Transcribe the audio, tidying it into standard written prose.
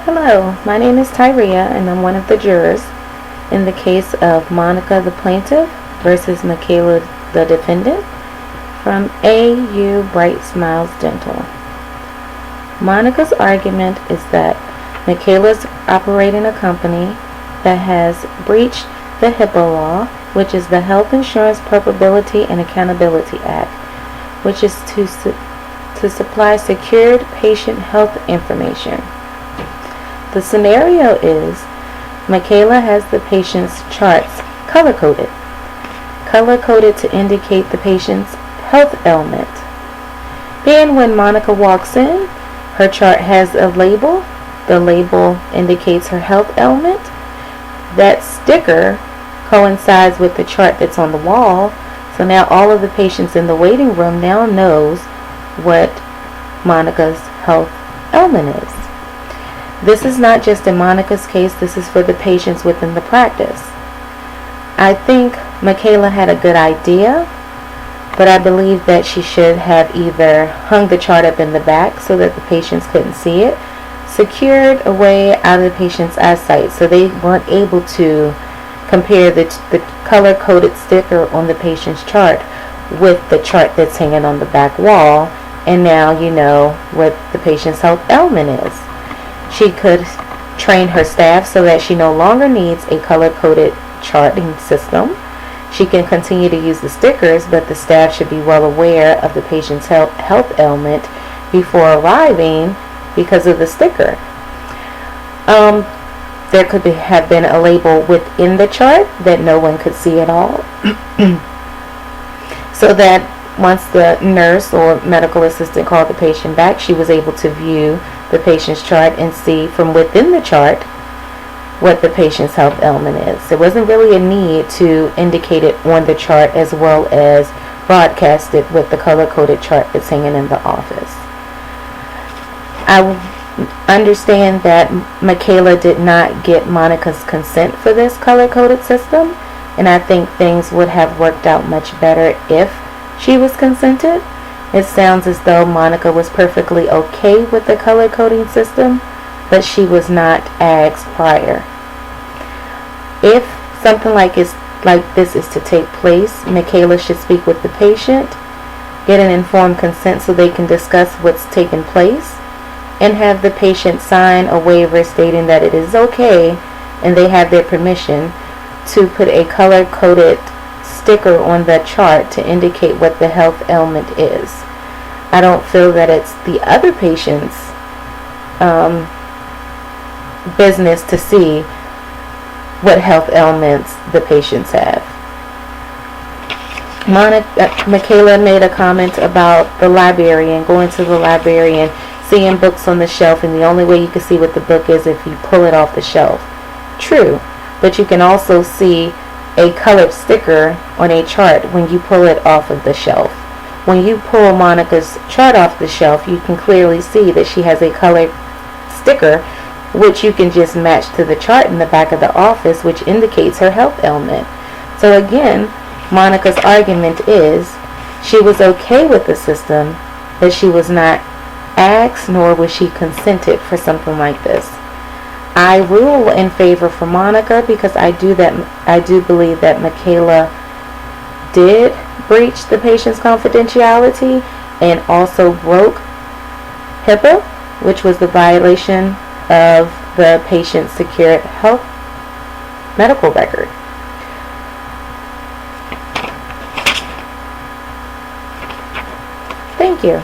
Hello, my name is Tyreia and I'm one of the jurors in the case of Monica the plaintiff versus Michela the defendant from AU Bright Smiles Dental. Monica's argument is that Michela's operating a company that has breached the HIPAA law, which is the Health Insurance Probability and Accountability Act, which is to supply secured patient health information. The scenario is Michela has the patient's charts color-coded to indicate the patient's health ailment. Then when Monica walks in, her chart has a label. The label indicates her health ailment. That sticker coincides with the chart that's on the wall. So now all of the patients in the waiting room now knows what Monica's health ailment is. This is not just in Monica's case, this is for the patients within the practice. I think Michela had a good idea, but I believe that she should have either hung the chart up in the back so that the patients couldn't see it, secured away out of the patient's eyesight so they weren't able to compare the color-coded sticker on the patient's chart with the chart that's hanging on the back wall, and now you know what the patient's health ailment is. She could train her staff so that she no longer needs a color-coded charting system. She can continue to use the stickers, but the staff should be well aware of the patient's health ailment before arriving because of the sticker. There could have been a label within the chart that no one could see at all, so that once the nurse or medical assistant called the patient back, she was able to view the patient's chart and see from within the chart what the patient's health ailment is. There wasn't really a need to indicate it on the chart as well as broadcast it with the color-coded chart that's hanging in the office. I understand that Michela did not get Monica's consent for this color-coded system, and I think things would have worked out much better if she was consented. It sounds as though Monica was perfectly okay with the color coding system, but she was not asked prior. If something like this is to take place, Michela should speak with the patient, get an informed consent so they can discuss what's taken place, and have the patient sign a waiver stating that it is okay and they have their permission to put a color-coded sticker on the chart to indicate what the health ailment is. I don't feel that it's the other patient's business to see what health ailments the patients have. Michela made a comment about the librarian, going to the librarian, seeing books on the shelf, and the only way you can see what the book is if you pull it off the shelf. True, but you can also see a colored sticker on a chart when you pull it off of the shelf. When you pull Monica's chart off the shelf, you can clearly see that she has a colored sticker, which you can just match to the chart in the back of the office, which indicates her health ailment. So again, Monica's argument is she was okay with the system, but she was not asked nor was she consented for something like this. I rule in favor for Monica because I do believe that Michela did breach the patient's confidentiality and also broke HIPAA, which was the violation of the patient's secured health medical record. Thank you.